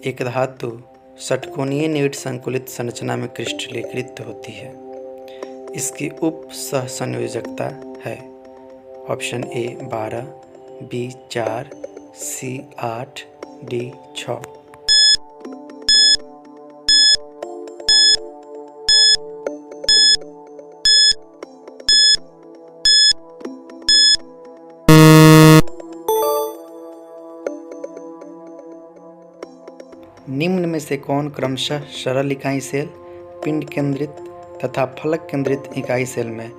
एक धातु षटकोणीय निविड संकुलित संरचना में क्रिस्टलीकृत होती है। इसकी उप सहसंयोजकता है। Option A 12, B 4, C 8, D 6। निम्न में से कौन क्रमशः सरल इकाई सेल, पिंड केंद्रित तथा फलक केंद्रित इकाई सेल में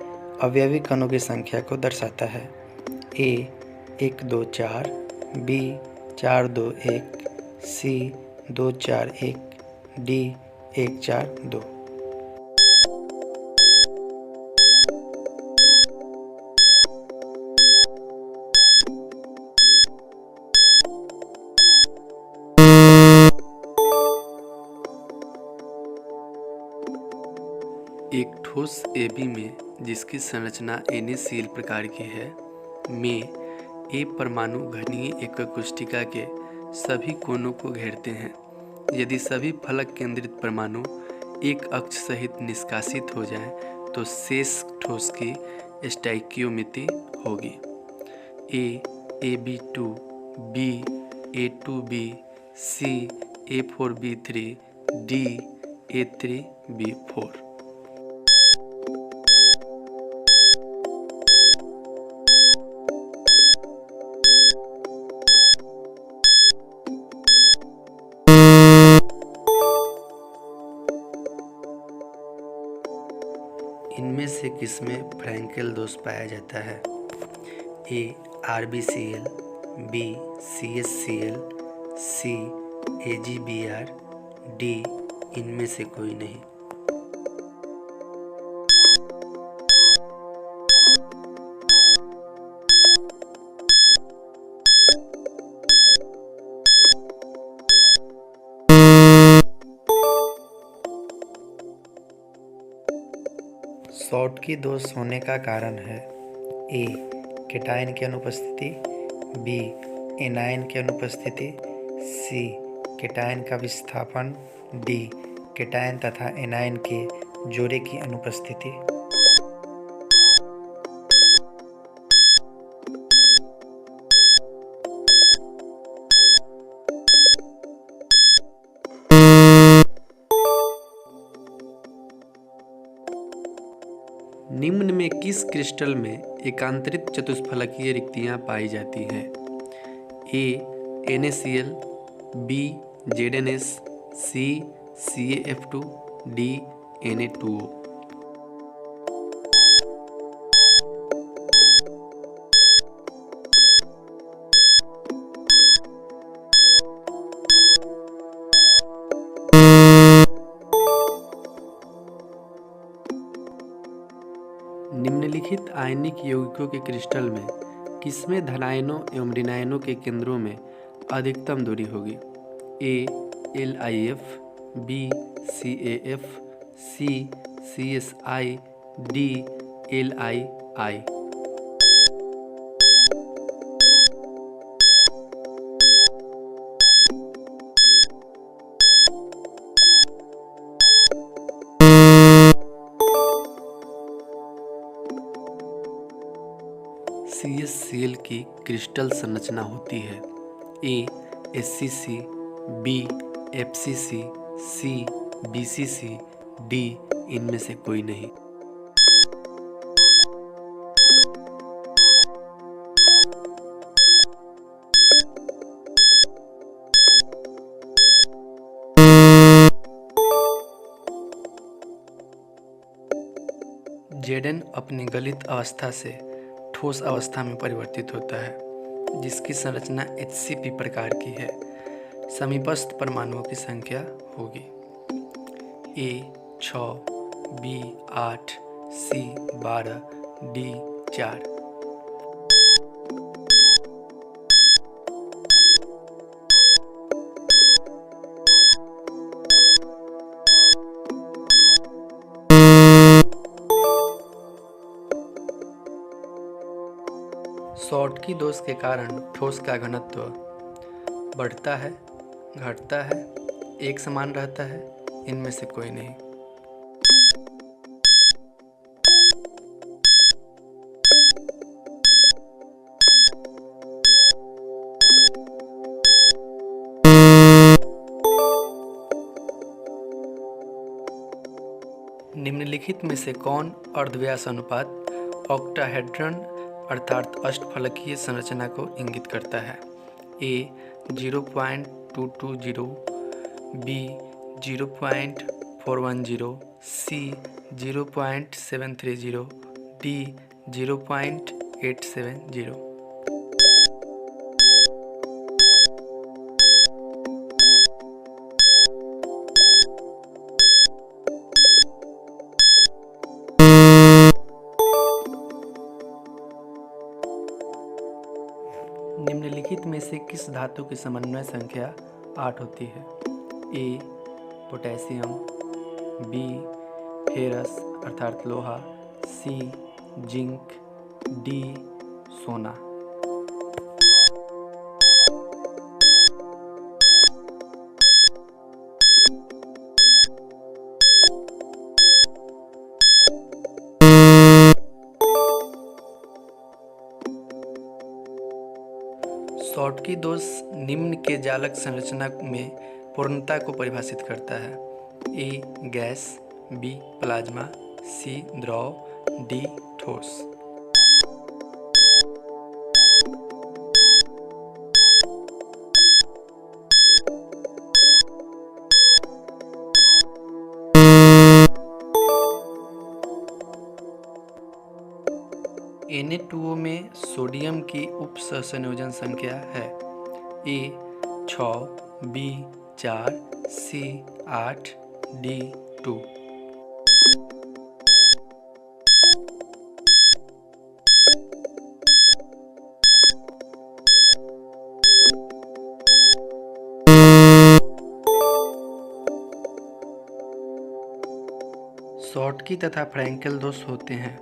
अवयवी कणों की संख्या को दर्शाता है? ए 1 2 4, बी 4 2 1, सी 2 4 1, डी 1 4 2। एक ठोस AB में जिसकी संरचना NaCl प्रकार की है में A परमाणु घनीय एकक कोशिका के सभी कोनों को घेरते हैं। यदि सभी फलक केंद्रित परमाणु एक अक्ष सहित निष्कासित हो जाएं, तो शेष ठोस की स्टोइकियोमेट्री होगी। A AB2, B A2B, C A4B3, D A3B4। इनमें से किसमें फ्रैंकेल दोष पाया जाता है? ए RBCl, बी CSCl, सी AgBr, डी इनमें से कोई नहीं। शॉर्टकी दोष होने का कारण है? ए केटायन की अनुपस्थिति, बी एनायन की अनुपस्थिति, सी केटायन का विस्थापन, डी केटायन तथा एनायन के जोड़े की अनुपस्थिति। निम्न में किस क्रिस्टल में एकांतरित चतुष्फलकीय रिक्तियां पाई जाती हैं? ए NaCl, बी ZnS, सी CaF2, डी Na2O। निम्नलिखित आयनिक यौगिकों के क्रिस्टल में किसमें धनायनों एवं ऋणायनों के केंद्रों में अधिकतम दूरी होगी? ए LIF, बी CAF, सी CSI, डी LII। CSCl की क्रिस्टल संरचना होती है? ए SCC, बी FCC, सी BCC, डी इनमें से कोई नहीं। Zn अपनी गलित अवस्था से ठोस अवस्था में परिवर्तित होता है, जिसकी संरचना HCP प्रकार की है। समीपस्थ परमाणुओं की संख्या होगी? ए 6, बी 8, सी 12, डी 4। शॉर्टकी दोष के कारण ठोस का घनत्व बढ़ता है घटता है, एक समान रहता है, इनमें से कोई नहीं। निम्नलिखित में से कौन अर्धव्यास अनुपात ऑक्टाहेड्रन अर्थात अष्टफलकीय संरचना को इंगित करता है? ए 0.220, बी 0.410, सी 0.730, डी 0.870। निम्नलिखित में से किस धातु की समन्वय संख्या 8 होती है? ए पोटेशियम, बी फेरस अर्थात लोहा, सी जिंक, डी सोना। शॉटकी दोष निम्न के जालक संरचना में पूर्णता को परिभाषित करता है? ए गैस, बी प्लाज्मा, सी द्रव, डी ठोस। Na2O में सोडियम की उप सहसंयोजन संख्या है? ए 6, बी 4, सी 8, डी 2। शॉटकी तथा फ्रैंकेल दोष होते हैं?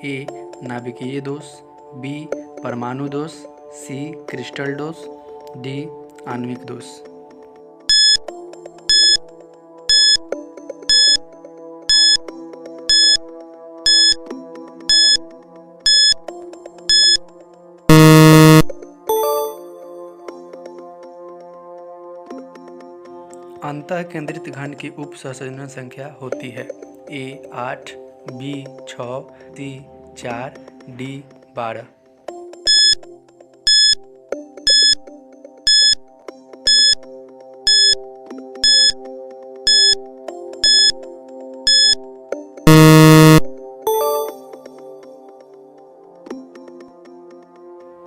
ए नाभिकीय दोष, बी परमाणु दोष, सी क्रिस्टल दोष, डी आणविक दोष। अंतः केंद्रित घन की उप सहसंयोजन संख्या होती है? ए 8, बी 6, सी 4, डी 12।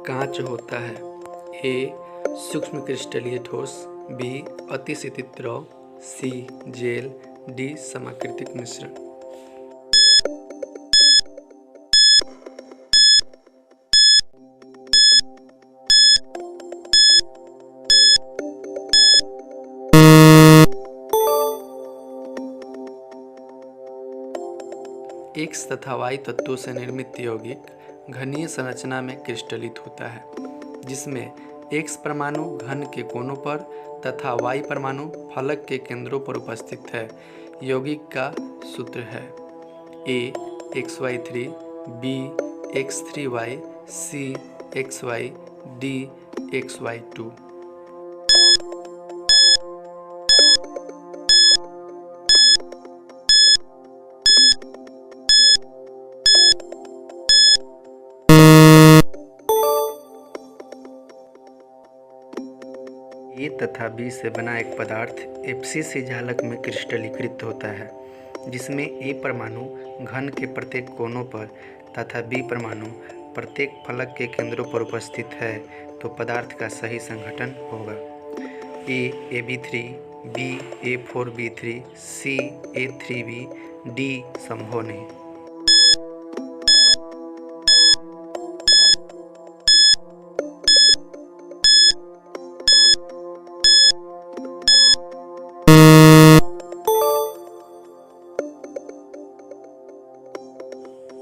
कांच होता है? ए सूक्ष्म क्रिस्टलीय ठोस, बी अतिशीतित द्रव, सी जेल, डी समाकृतिक मिश्रण। X तथा Y तत्वों से निर्मित यौगिक घनीय संरचना में क्रिस्टलित होता है, जिसमें X परमाणु घन के कोनों पर तथा Y परमाणु फलक के केंद्रों पर उपस्थित है। यौगिक का सूत्र है? A XY3, B X3Y, C XY, D XY2। ए तथा बी से बना एक पदार्थ एब्सिस जालक में क्रिस्टलीकृत होता है, जिसमें ए परमाणु घन के प्रत्येक कोनों पर तथा बी परमाणु प्रत्येक फलक के केंद्रों पर उपस्थित है, तो पदार्थ का सही संघटन होगा? ए AB3, बी A4B3, सी A3B, डी संभव नहीं।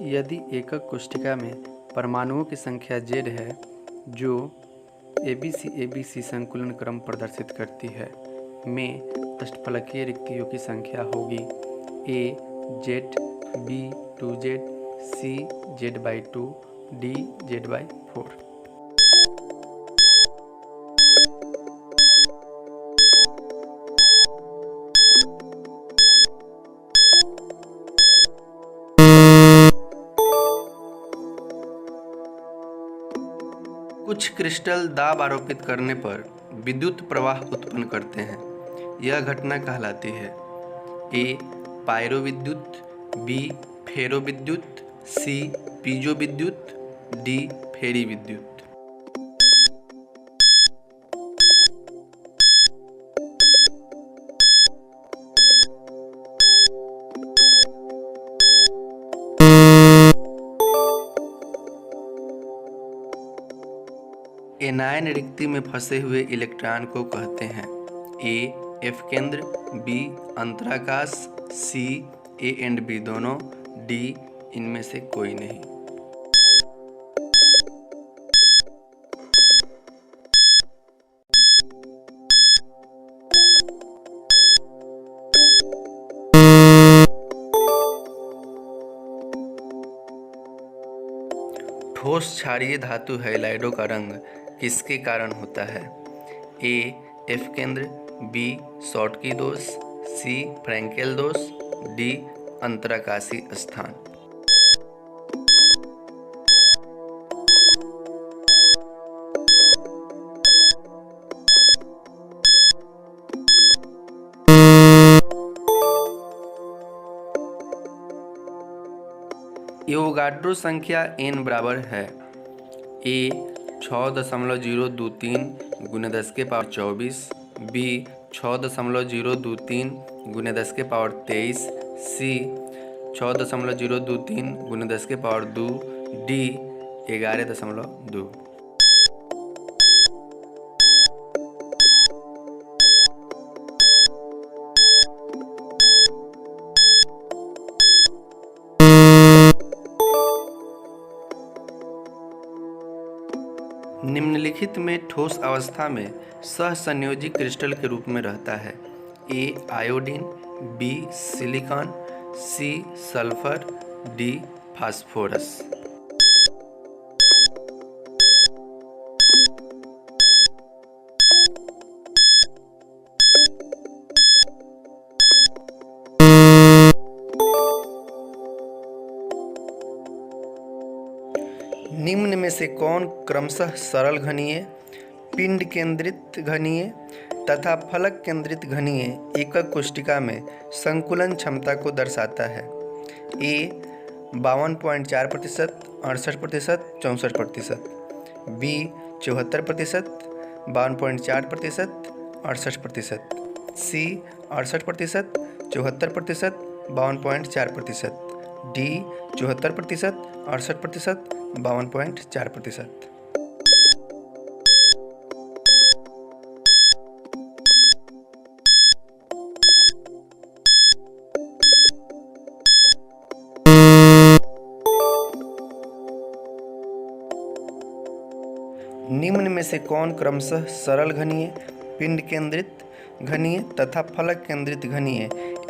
यदि एकक कोष्ठिका में परमाणुओं की संख्या Z है, जो ABC संकुलन क्रम प्रदर्शित करती है। में अष्टफलकीय रिक्तियों की संख्या होगी A Z, B 2Z, C Z/2, D Z/4। कुछ क्रिस्टल दाब आरोपित करने पर विद्युत प्रवाह उत्पन्न करते हैं। यह घटना कहलाती है A पायरो विद्युत, B फेरो विद्युत, C पीजो विद्युत, D फेरी विद्युत। एनायन रिक्ति में फंसे हुए इलेक्ट्रॉन को कहते हैं A F केंद्र, B अंतराकाश, C A and B दोनों, D इनमें से कोई नहीं। ठोस क्षारीय धातु हैलाइडों का रंग किसके कारण होता है? A F केंद्र, B शॉटकी दोष, C फ्रैंकेल दोष, D अंतराकाशी स्थान। एवोगाड्रो संख्या n बराबर है A 6.023 × 10⁻²৪, B 6.023 × 10⁻23, C 6.023 × 10⁻², D 11.2। निम्नलिखित में ठोस अवस्था में सहसंयोजी क्रिस्टल के रूप में रहता है A iodine, B silicon, C sulphur, D phosphorus. निम्न में से कौन क्रमशः सरल घनीय, पिंड केंद्रित घनीय तथा फलक केंद्रित घनीय एकक कोष्ठिका में संकुलन क्षमता को दर्शाता है? A 52.4%, 68%, 64%, B 74%, 52.4%, 68%, C 68%, 74%, 52.4%, D 74%, 68%, 52.4%। निम्न में से कौन क्रमशः सरल घनीय, पिंड केंद्रित घनीय तथा फलक केंद्रित घनीय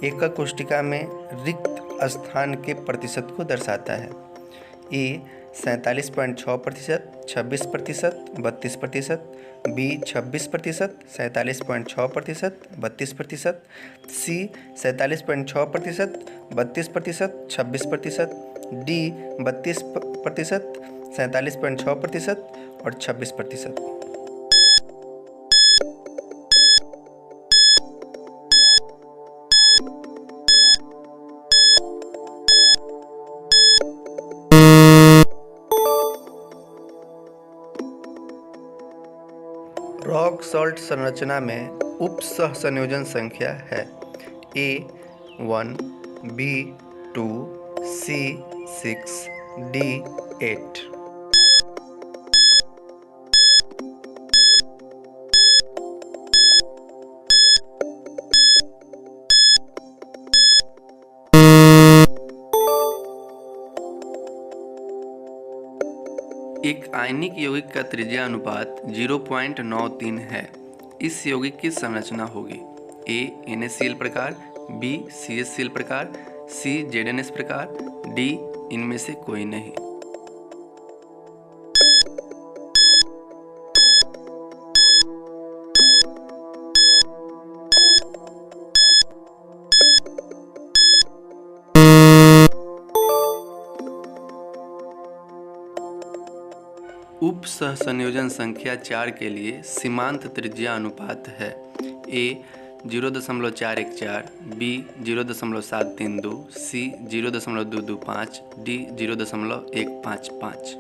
एकक कोष्ठिका में रिक्त स्थान के प्रतिशत को दर्शाता है? A 47.6%, 26%, 32%, B 26%, 47.6%, 32%, C 47.6%, 32%, 26%, D 32%, 47.6% और 26%। रॉक सॉल्ट संरचना में उप सहसंयोजन संख्या है A 1, B 2, C 6, D 8। एक आयनिक यौगिक का त्रिज्या अनुपात 0.93 है। इस यौगिक की संरचना होगी ए NaCl प्रकार, बी CHCl प्रकार, सी ZnS प्रकार, डी इनमें से कोई नहीं। उप सहसंयोजन संख्या 4 के लिए सीमांत त्रिज्या अनुपात है ए 0.414, बी 0.732, सी 0.225, डी 0.155।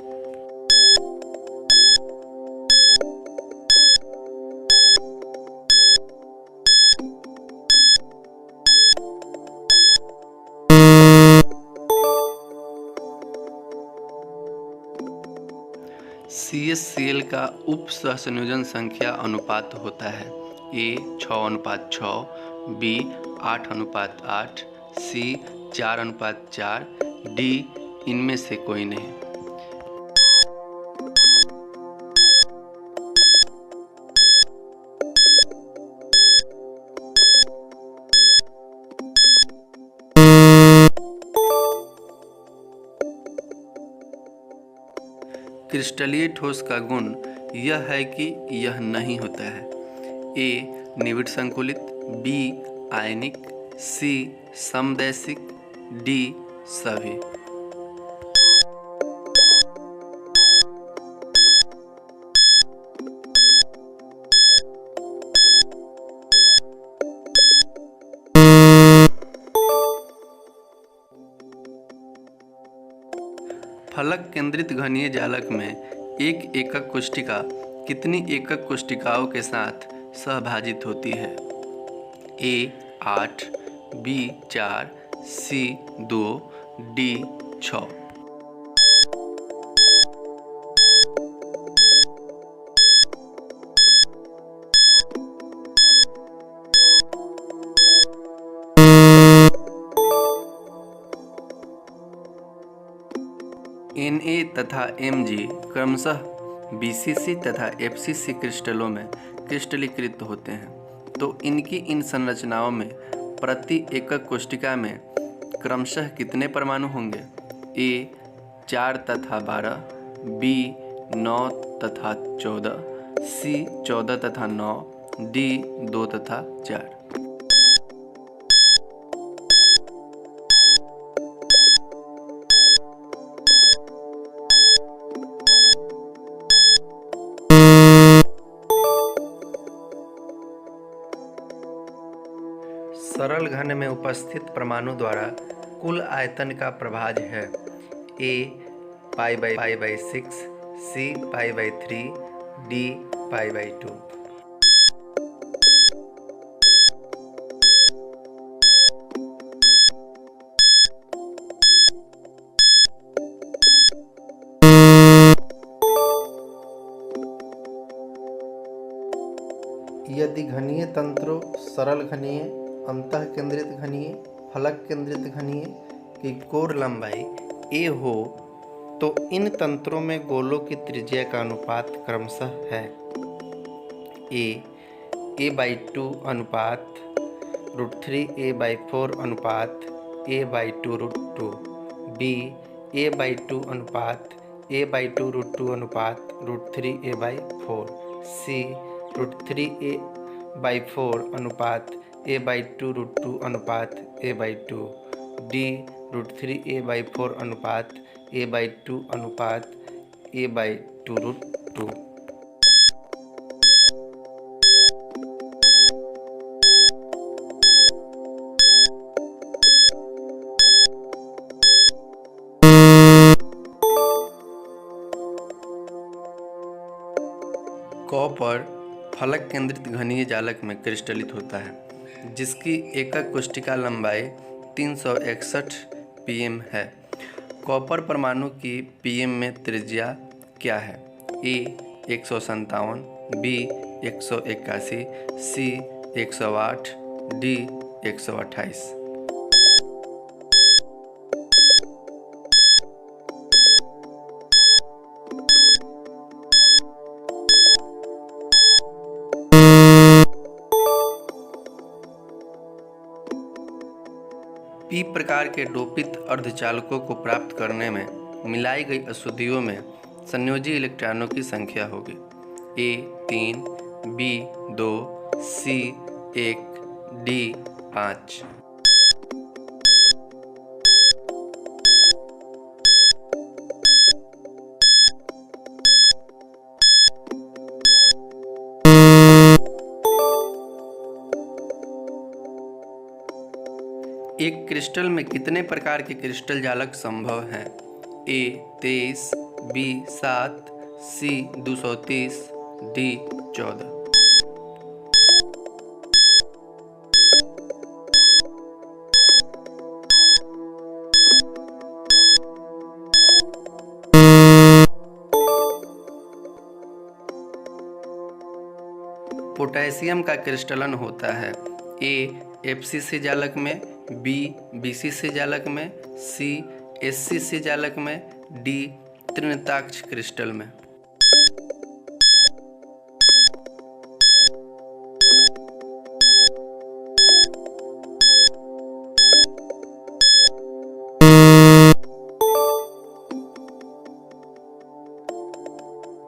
CHCl का उप सहसंयोजन संख्या अनुपात होता है ए 6:6, बी 8:8, सी 4:4, डी इनमें से कोई नहीं। क्रिस्टलीय ठोस का गुण यह है कि यह नहीं होता है ए निविड़ संकुलित, बी आयनिक, सी समदैशिक, डी सभी। फलक केंद्रित घनीय जालक में एक एकक कोशिका कितनी एकक कोशिकाओं के साथ सहभाजित होती है ए 8, बी 4, सी 2, डी 6। Na तथा Mg क्रमशः BCC तथा FCC क्रिस्टलों में क्रिस्टलीकृत होते हैं, तो इनकी इन संरचनाओं में प्रति एकक कोशिका में क्रमशः कितने परमाणु होंगे A 4 तथा 12, B 9 तथा 14, C 14 तथा 9, D 2 तथा 4। सरल घन में उपस्थित परमाणु द्वारा कुल आयतन का प्रभाज है ए π/6, सी π/3, डी π/2। यदि घनीय तंत्रों सरल घनीय, अंतः केंद्रित घनीय, फलक केंद्रित घनीय की कोर लंबाई a हो तो इन तंत्रों में गोलों की त्रिज्या का अनुपात क्रमशः है a/2 अनुपात √3 a/4 अनुपात a/2 b a/2 अनुपात a/2 √2 अनुपात √3 a/4 c √3 a/4 अनुपात a/2 √2 अनुपात a/2 d √3 a/4 अनुपात a/2 अनुपात a/2 √2। कॉपर फलक केंद्रित घनीय जालक में क्रिस्टलित होता है जिसकी एकक कोशिका लंबाई 361 pm है। कॉपर परमाणु की pm में त्रिज्या क्या है ए 157, बी 181, सी 108, डी 128। पी प्रकार के डोपित अर्धचालकों को प्राप्त करने में मिलाई गई अशुद्धियों में संयोजी इलेक्ट्रॉनों की संख्या होगी ए 3, बी 2, सी 1, डी 5। एक क्रिस्टल में कितने प्रकार के क्रिस्टल जालक संभव हैं? ए 23, बी 7, सी 230, डी 14। पोटेशियम का क्रिस्टलन होता है ए FCC जालक में, बी BCC जालक में, सी SCC जालक में, डी त्रिनेत्राक्ष क्रिस्टल में।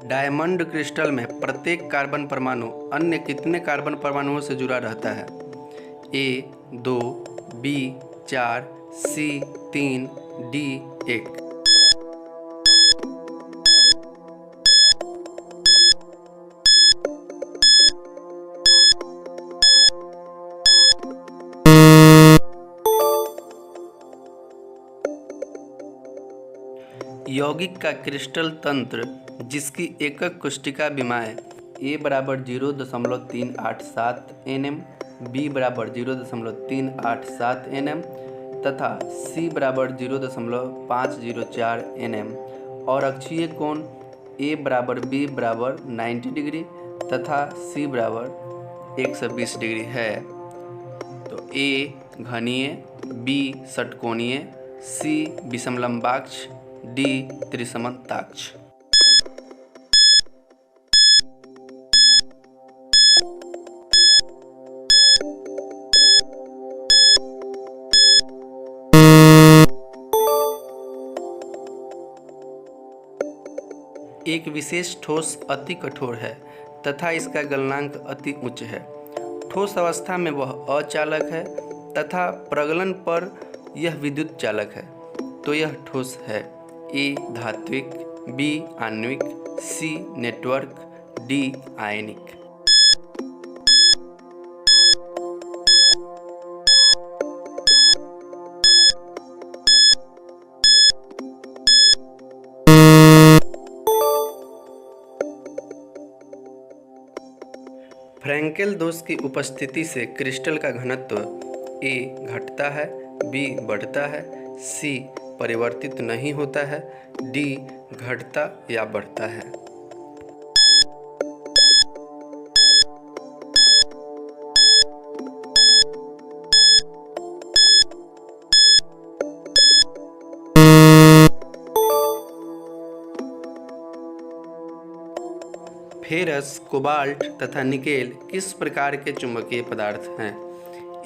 डायमंड क्रिस्टल में प्रत्येक कार्बन परमाणु अन्य कितने कार्बन परमाणुओं से जुड़ा रहता है? ए 2, बी 4, सी 3, डी 1। यौगिक का क्रिस्टल तंत्र जिसकी एकक कोष्टिका विमाएँ ए बराबर 0.387 nm, बी बराबर 0.387 nm तथा सी बराबर 0.504 nm और अक्षीय कोण ए बराबर बी बराबर 90 डिग्री तथा सी बराबर 120 डिग्री है, तो ए घनीय, बी षटकोणीय, सी विषमलंबाक्ष, डी त्रिसमताक्ष। एक विशेष ठोस अति कठोर है तथा इसका गलनांक अति उच्च है। ठोस अवस्था में वह अचालक है तथा प्रगलन पर यह विद्युत चालक है, तो यह ठोस है। ए धात्विक, बी आणविक, सी नेटवर्क, डी आयनिक। फ्रैंकेल दोष की उपस्थिति से क्रिस्टल का घनत्व ए घटता है, बी बढ़ता है, सी परिवर्तित नहीं होता है, डी घटता या बढ़ता है। फेरस, कोबाल्ट तथा निकेल किस प्रकार के चुंबकीय पदार्थ हैं?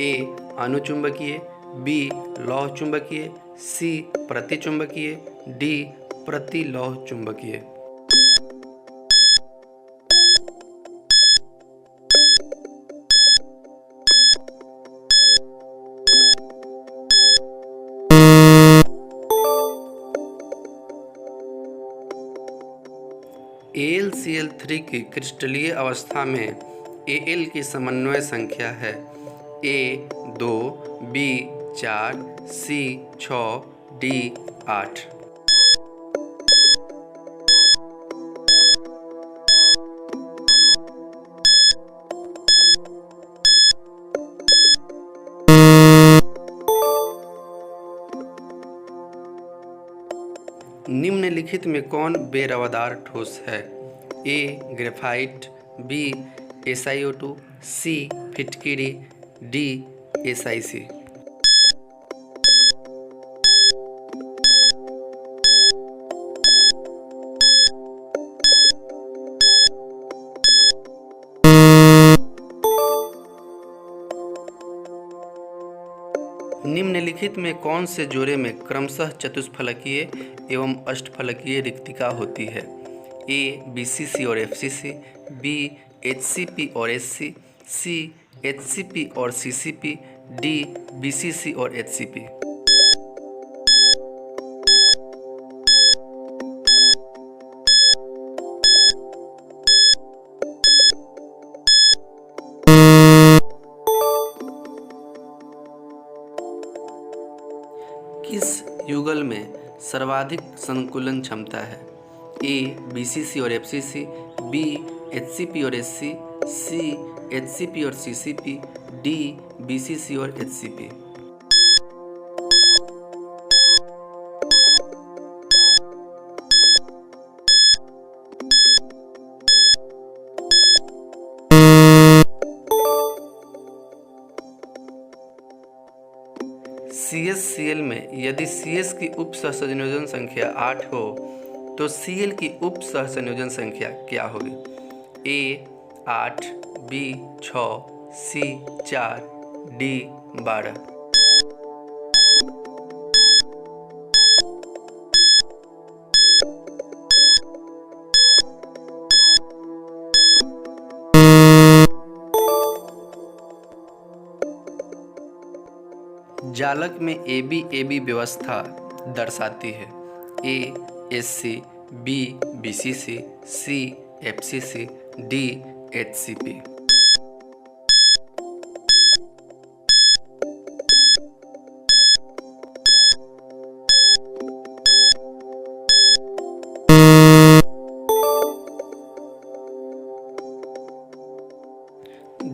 ए अनुचुंबकीय, बी लौह चुंबकीय, सी प्रतिचुंबकीय, डी प्रतिलौह चुंबकीय। AlCl3 की क्रिस्टलीय अवस्था में Al की समन्वय संख्या है A 2, B 4, C 6, D 8। निम्नलिखित में कौन बेरवादार ठोस है? ए ग्रेफाइट, बी SiO2, सी फिटकिरी, डी SiC। निम्नलिखित में कौन से जोड़े में क्रमशः चतुष्फलकीय एवं अष्टफलकीय रिक्तिका होती है? ए बीसीसी और एफसीसी, बी एचसीपी और एससी, सी एचसीपी और सीसीपी, डी बीसीसी और एचसीपी। किस युगल में सर्वाधिक संकुलन क्षमता है? ए बीसीसी और एफसीसी, बी एचसीपी और एससी, सी एचसीपी और सीसीपी, डी बीसीसी और एचसीपी। CH-Cl में यदि CS की उप सहसंयोजन संख्या 8 हो तो Cl की उप सहसंयोजन संख्या क्या होगी? A 8, B 6, C 4, D 12। जालक में AB व्यवस्था दर्शाती है? A SC, B BCC, C FCC, D HCP।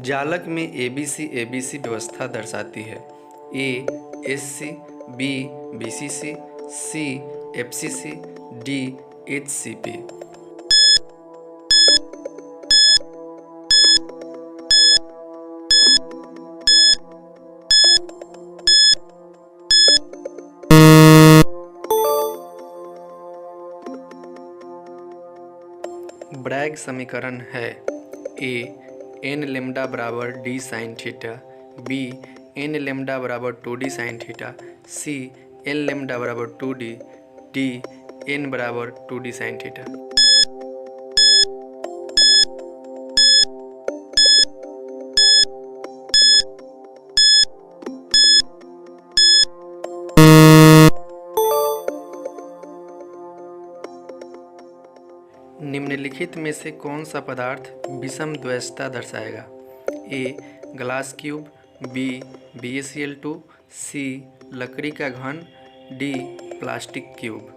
जालक में ABC व्यवस्था दर्शाती है? A SC, B BCC, C FCC, D HCP। Bragg समीकरण है? ए n लेम्डा बराबर d sine theta, B n lambda बराबर 2d sine theta, C n lambda बराबर 2d, डी n बराबर 2d साइन थीटा। निम्नलिखित में से कौन सा पदार्थ विषम द्वैतता दर्शाएगा? A glass cube, B BaCl2, C लकड़ी का घन, D plastic cube.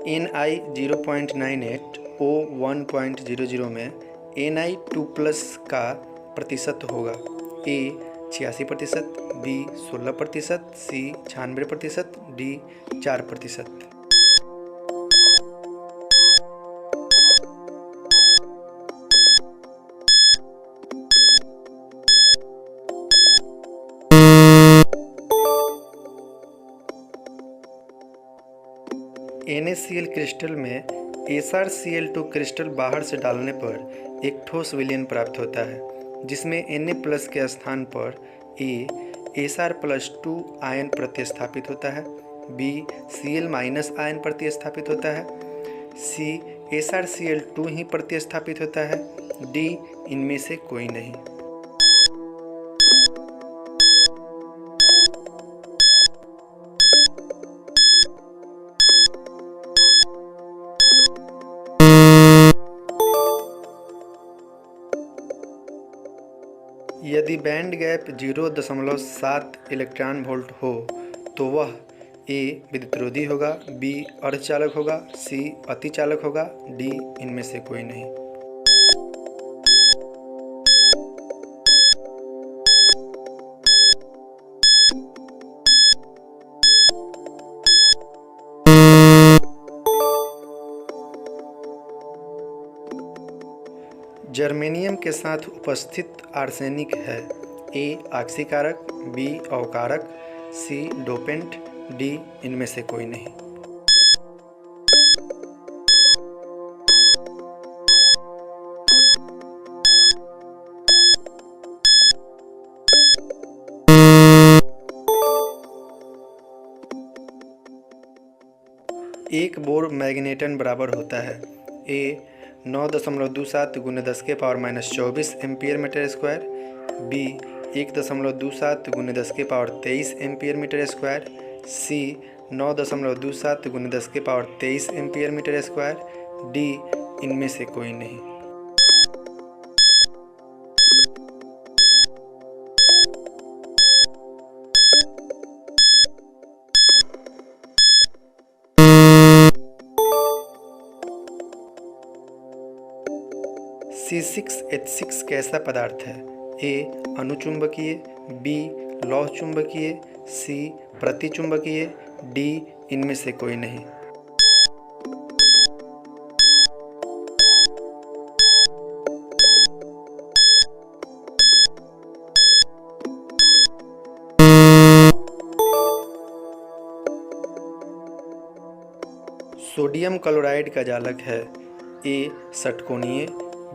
Ni 0.98 O 1.00 में Ni2+ का प्रतिशत होगा? A 86%, B 16%, C 96%, D 4%। NaCl crystal में SrCl2 क्रिस्टल बाहर से डालने पर एक ठोस विलयन प्राप्त होता है जिसमें Na+ के स्थान पर ए Sr+2 आयन प्रतिस्थापित होता है, बी Cl- आयन प्रतिस्थापित होता है, सी SrCl2 ही प्रतिस्थापित होता है, डी इनमें से कोई नहीं। यदि बैंड गैप 0.7 इलेक्ट्रॉन वोल्ट हो तो वह ए विद्युतरोधी होगा, बी अर्धचालक होगा, सी अतिचालक होगा, डी इनमें से कोई नहीं। जर्मेनियम के साथ उपस्थित आर्सेनिक है? ए आक्सीकारक, बी अवकारक, सी डोपेंट, डी इनमें से कोई नहीं। एक बोर मैग्नेटन बराबर होता है A 9.27 × 10⁻⁻24 ampere metre square, B 1.27 × 10⁻23 ampere metre square, C 9.27 × 10⁻23 ampere metre square, D इनमें से कोई नहीं। C6H6 कैसा पदार्थ है? ए अनुचुंबकीय, बी लौह चुंबकीय, सी प्रतिचुंबकीय, डी इनमें से कोई नहीं। सोडियम क्लोराइड का जालक है ए षटकोणीय,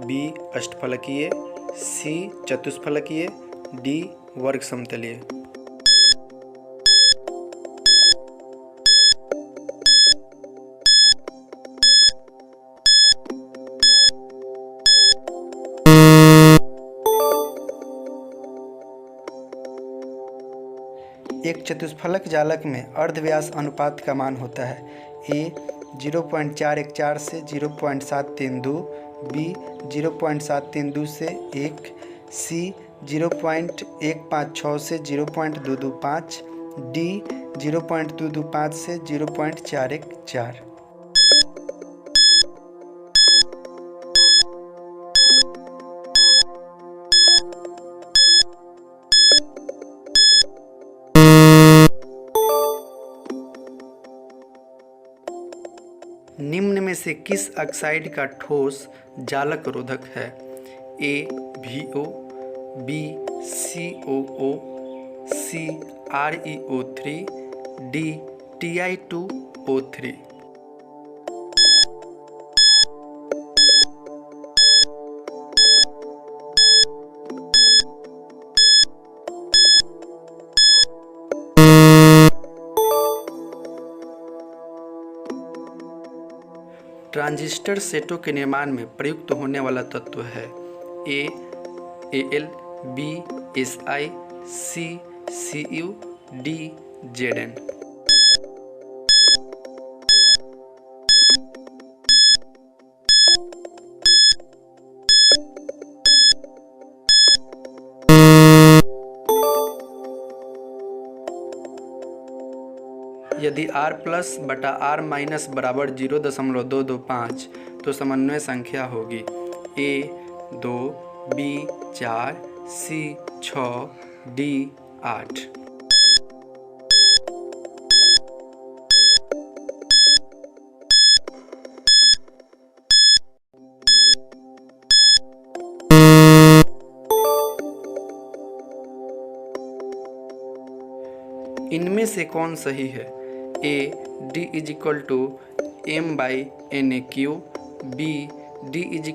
बी अष्टफलकीय, सी चतुष्फलकीय, डी वर्ग समतलीय। एक चतुष्फलक जालक में अर्धव्यास अनुपात का मान होता है ए 0.414 से 0.732, बी 0.732 से 1, सी 0.156 से 0.225, डी 0.225 से 0.414। निम्न में से किस ऑक्साइड का ठोस जालक रोधक है? ए VO, बी COO, सी ReO3, डी Ti2O3। ट्रांजिस्टर सेटों के निर्माण में प्रयुक्त होने वाला तत्व है ए Al, बी Si, सी Cu, डी Zn। यदि R+/R- बराबर 0.225 तो समन्वय संख्या होगी ए 2, बी 4, सी 6, डी 8। इनमें से कौन सही है? A D = M/NaQ, B D =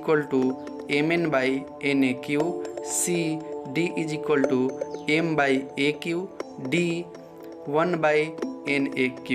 Mn/NaQ, C D = M/AQ, D 1/NaQ।